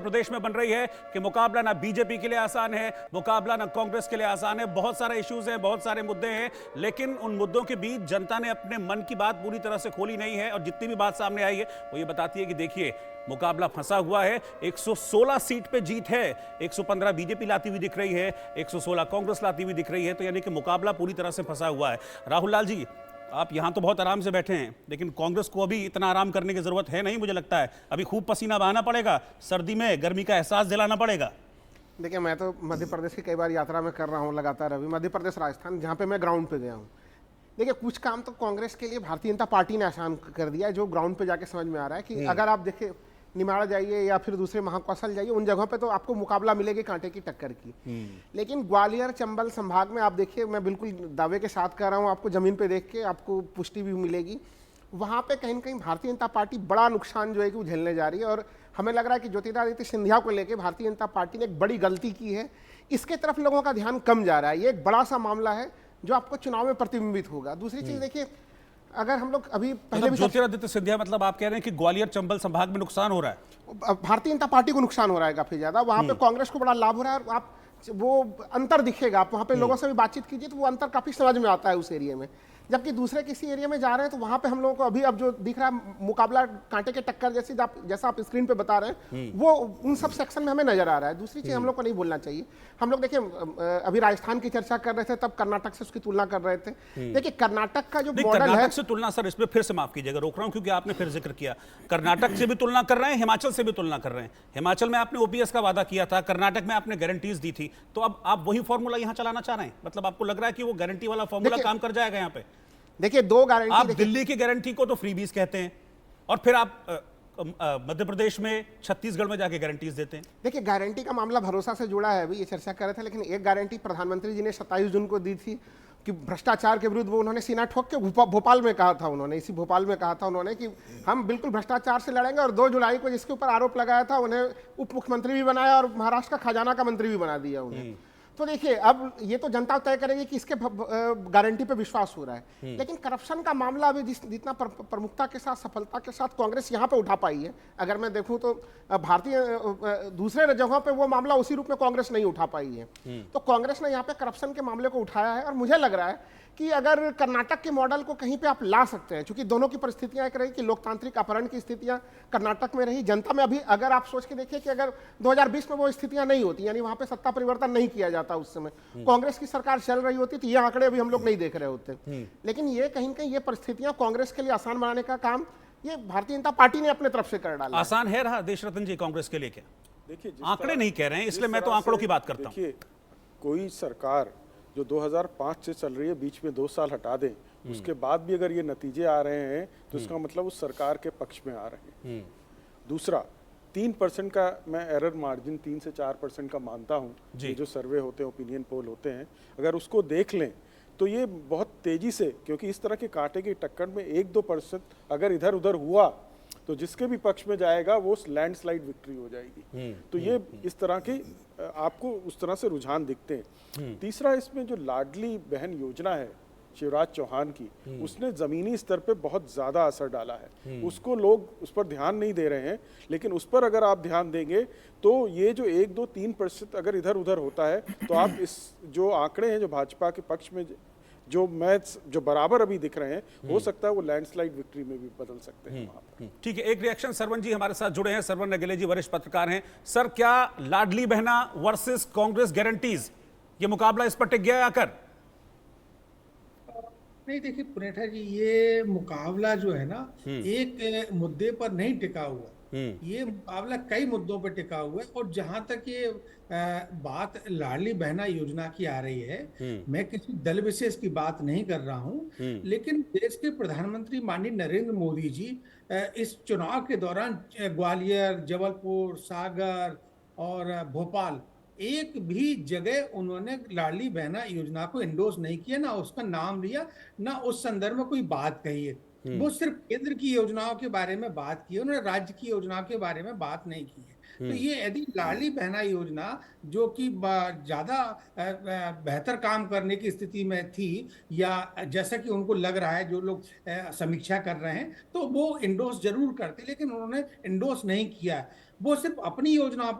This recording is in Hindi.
प्रदेश में बन रही है कि मुकाबला ना बीजेपी के लिए आसान है, मुकाबला ना कांग्रेस के लिए आसान है। बहुत सारे इश्यूज हैं, बहुत सारे मुद्दे हैं, लेकिन उन मुद्दों के बीच जनता ने अपने मन की बात पूरी तरह से खोली नहीं है और जितनी भी बात सामने आई है वो ये बताती है कि देखिए मुकाबला फंसा हुआ है। 116 सीट पे जीत है, 115 बीजेपी लाती हुई दिख रही है, 116 कांग्रेस लाती हुई दिख रही है, तो यानी कि मुकाबला पूरी तरह से फंसा हुआ है। राहुल लाल जी, आप यहाँ तो बहुत आराम से बैठे हैं, लेकिन कांग्रेस को अभी इतना आराम करने की जरूरत है नहीं, मुझे लगता है अभी खूब पसीना बहाना पड़ेगा, सर्दी में गर्मी का एहसास दिलाना पड़ेगा। देखिए, मैं तो मध्य प्रदेश की कई बार यात्रा में कर रहा हूँ लगातार, अभी मध्य प्रदेश राजस्थान जहाँ पे मैं ग्राउंड पे गया हूँ। देखिए, कुछ काम तो कांग्रेस के लिए भारतीय जनता पार्टी ने आसान कर दिया है, जो ग्राउंड पे जाके समझ में आ रहा है कि अगर आप देखिए निमाड़ा जाइए या फिर दूसरे महाकौशल जाइए, उन जगहों पे तो आपको मुकाबला मिलेगी कांटे की टक्कर की। लेकिन ग्वालियर चंबल संभाग में आप देखिए, मैं बिल्कुल दावे के साथ कह रहा हूँ, आपको जमीन पे देख के आपको पुष्टि भी मिलेगी, वहाँ पे कहीं ना कहीं भारतीय जनता पार्टी बड़ा नुकसान जो है कि वो झेलने जा रही है। और हमें लग रहा है कि ज्योतिरादित्य सिंधिया को लेकर भारतीय जनता पार्टी ने एक बड़ी गलती की है, इसके तरफ लोगों का ध्यान कम जा रहा है। ये एक बड़ा सा मामला है जो आपको चुनाव में प्रतिबिंबित होगा। दूसरी चीज देखिए, अगर हम लोग अभी पहले भी ज्योतिरादित्य सिंधिया, मतलब आप कह रहे हैं कि ग्वालियर चंबल संभाग में नुकसान हो रहा है, भारतीय जनता पार्टी को नुकसान हो रहा है काफी ज्यादा, वहां पे कांग्रेस को बड़ा लाभ हो रहा है। और आप वो अंतर दिखेगा, आप वहां पे लोगों से भी बातचीत कीजिए तो वो अंतर काफी समझ में आता है उस एरिया में। जबकि दूसरे किसी एरिया में जा रहे हैं तो वहां पे हम लोगों को अभी अब जो दिख रहा है मुकाबला कांटे के टक्कर जैसा आप स्क्रीन पे बता रहे हैं, वो उन सब सेक्शन में हमें नजर आ रहा है। दूसरी चीज हम लोग को नहीं बोलना चाहिए। हम लोग देखिए अभी राजस्थान की चर्चा कर रहे थे, तब कर्नाटक से उसकी तुलना कर रहे थे। देखिए, कर्नाटक का जो मॉडल है, कर्नाटक से तुलना, सर इसमें फिर से माफ कीजिएगा, रोक रहा हूं क्योंकि आपने फिर जिक्र किया, कर्नाटक से भी तुलना कर रहे हैं, हिमाचल से भी तुलना कर रहे हैं। हिमाचल में आपने ओपीएस का वादा किया था, कर्नाटक में आपने गारंटीज दी थी, तो अब आप वही फॉर्मूला यहां चलाना चाह रहे हैं? मतलब आपको लग रहा है कि वो गारंटी वाला फॉर्मूला काम कर जाएगा यहां पे? देखिए, दो गारंटी, आप दिल्ली की गारंटी को तो फ्रीबीज कहते हैं और फिर आप मध्य प्रदेश में, छत्तीसगढ़ में जाके गारंटीज देते हैं। देखिए, गारंटी का मामला भरोसा से जुड़ा है, अभी ये चर्चा कर रहे थे। लेकिन एक गारंटी प्रधानमंत्री जी ने 27 जून को दी थी कि भ्रष्टाचार के विरुद्ध, वो उन्होंने सीना ठोक के भोपाल में कहा था, उन्होंने इसी भोपाल में कहा था उन्होंने कि हम बिल्कुल भ्रष्टाचार से लड़ेंगे। और 2 जुलाई को जिसके ऊपर आरोप लगाया था उन्हें उप मुख्यमंत्री भी बनाया और महाराष्ट्र का खजाना का मंत्री भी बना दिया उन्हें। तो देखिए, अब ये तो जनता तय करेगी कि इसके गारंटी पे विश्वास हो रहा है। लेकिन करप्शन का मामला अभी जितना प्रमुखता के साथ, सफलता के साथ कांग्रेस यहाँ पे उठा पाई है, अगर मैं देखूं तो भारतीय दूसरे जगहों पे वो मामला उसी रूप में कांग्रेस नहीं उठा पाई है। तो कांग्रेस ने यहाँ पे करप्शन के मामले को उठाया है। और मुझे लग रहा है कि अगर कर्नाटक के मॉडल को कहीं पे आप ला सकते हैं, क्योंकि दोनों की परिस्थितियां एक रही कि लोकतांत्रिक अपहरण की स्थितियां कर्नाटक में रही, जनता में अभी अगर आप सोच के देखिए कि अगर 2020 में वो स्थितियां नहीं होती, यानी वहां पे सत्ता परिवर्तन नहीं किया जाता, उस समय कांग्रेस की सरकार चल रही होती, तो ये आंकड़े अभी हम लोग नहीं देख रहे होते। लेकिन ये कहीं ना कहीं ये परिस्थितियां कांग्रेस के लिए आसान बनाने का काम ये भारतीय जनता पार्टी ने अपने तरफ से कर डाला। आसान है रहा देश रत्न जी कांग्रेस के लिए? क्या देखिए, आंकड़े नहीं कह रहे हैं, इसलिए मैं तो आंकड़ों की बात करता हूं। देखिए, कोई सरकार जो 2005 से चल रही है, बीच में 2 साल हटा दें, उसके बाद भी अगर ये नतीजे आ रहे हैं तो इसका मतलब उस सरकार के पक्ष में आ रहे हैं। दूसरा, 3% का मैं एरर मार्जिन 3 से 4% का मानता हूँ, ये जो सर्वे होते हैं, ओपिनियन पोल होते हैं, अगर उसको देख लें तो ये बहुत तेजी से, क्योंकि इस तरह के कांटे की टक्कर में 1-2% अगर इधर उधर हुआ तो जिसके भी पक्ष में जाएगा वो लैंडस्लाइड विक्ट्री हो जाएगी। तो ये इस तरह के आपको उस तरह से रुझान दिखते हैं। तीसरा, इसमें जो लाडली बहन योजना है शिवराज चौहान की, उसने जमीनी स्तर पे बहुत ज्यादा असर डाला है। उसको लोग उस पर ध्यान नहीं दे रहे हैं, लेकिन उस पर अगर आप ध्यान देंगे तो ये जो 1-2-3% अगर इधर उधर होता है तो आप इस जो आंकड़े हैं जो भाजपा के पक्ष में जो मैच जो बराबर अभी दिख रहे हैं, हो सकता है वो लैंडस्लाइड विक्ट्री में भी बदल सकते हैं वहां पर। ठीक है, एक रिएक्शन सरवन जी हमारे साथ जुड़े हैं। सरवन नगेले जी वरिष्ठ पत्रकार हैं। सर, क्या लाडली बहना वर्सेस कांग्रेस गारंटीज, ये मुकाबला इस पर टिक गया आकर? नहीं, देखिए पुनेठा जी, ये मुकाबला जो है ना, एक मुद्दे पर नहीं टिका हुआ। ये मुकाबला कई मुद्दों पर टिका हुआ है। और जहां तक ये बात लाडली बहना योजना की आ रही है, मैं किसी दल विशेष की बात नहीं कर रहा हूं, लेकिन देश के प्रधानमंत्री माननीय नरेंद्र मोदी जी इस चुनाव के दौरान ग्वालियर, जबलपुर, सागर और भोपाल, एक भी जगह उन्होंने लाडली बहना योजना को इंडोर्स नहीं किया, ना उसका नाम लिया, ना उस संदर्भ में कोई बात कही है। वो सिर्फ केंद्र की योजनाओं के बारे में बात की है, उन्होंने राज्य की योजनाओं के बारे में बात नहीं की है। तो ये यदि लाडली बहना योजना जो कि ज्यादा बेहतर काम करने की स्थिति में थी, या जैसा कि उनको लग रहा है, जो लोग समीक्षा कर रहे हैं, तो वो इंडोर्स जरूर करते, लेकिन उन्होंने इंडोर्स नहीं किया। वो सिर्फ अपनी योजनाओं